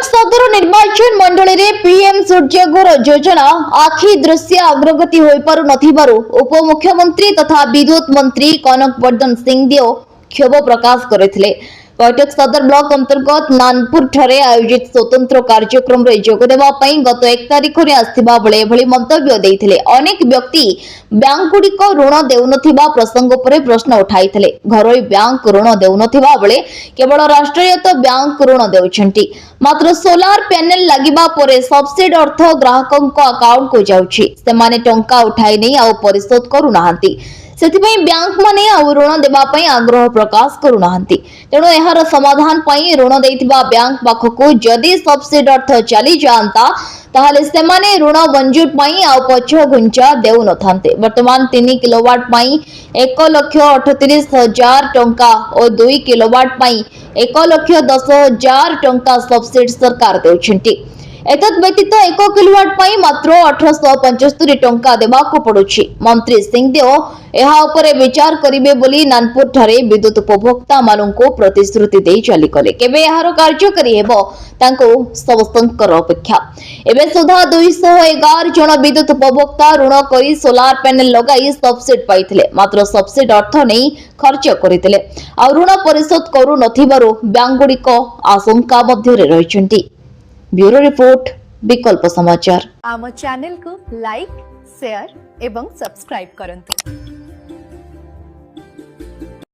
सदर निर्वाचन मंडली रे पीएम सूर्यघर योजना आखि दृश्य अग्रगति हो पारु नथिबारु उपमुख्यमंत्री तथा विद्युत मंत्री कनक वर्धन सिंहदेव क्षोभ प्रकाश करथिले। कटक सदर ब्लॉक अंतर्गत नानपुर ठारे आयोजित स्वतंत्र कार्यक्रम रे जोग देबा पई गत 1 तारिख रे आस्थिबा बेले एभली मंतव्य देइथिले। अनेक व्यक्ति बैंक गुड़िक ऋण देउनथिबा प्रसंग उपरे प्रश्न उठाइथिले। घरोई बैंक ऋण देउनथिबा बेले केवल राष्ट्रीयत बैंक ऋण देउछंती। मात्र सोलार पैनल लागिबा परे सब्सिडी अर्थ ग्राहकक अकाउंट को जाउछि। सेमाने टंका उठाई नै आ परिशोध करू नाहंती। सेथिपई बैंक माने आ ऋण देबा पई आग्रह प्रकाश करू नाहंती। तेणु एहार समाधान पई ऋण देइथिबा बैंक पाखकु जदि सब्सिडी अर्थ चली जांता ताहले सेमाने ऋण मंजूर पई आ पछ घुंचा देउ नथांते। वर्तमान 3 किलोवाट पई 1,38,000 टंका और 2 किलोवाट पई 1,10,000 टंका सब्सिडी सरकार देउछंती। एतद व्यतीत 1 किलोवाट पई मात्र 1875 टंका देबाको पड़ुछि। मंत्री सिंहदेव एहा उपरे विचार करिवे बोली नानपुर ठारे विद्युत उपभोक्ता माननको प्रतिश्रुति देई चली कले। केबे एहार कार्यकारी हेबो तांको समस्तंकर अपेक्षा। एबे सुधा 211 जन विद्युत उपभोक्ता ऋण करी सोलार पैनल लगाई सब्सिडी पाइथिले। मात्र सब्सिडी अर्थ नै खर्च करिथिले आ ऋण परिशोध करू नथिबारु बैंक गुडीको आशंका मध्यरे रहिछंती। ब्यूरो रिपोर्ट विकल्प समाचार। आम चैनल को लाइक शेयर एवं सब्सक्राइब करंतु।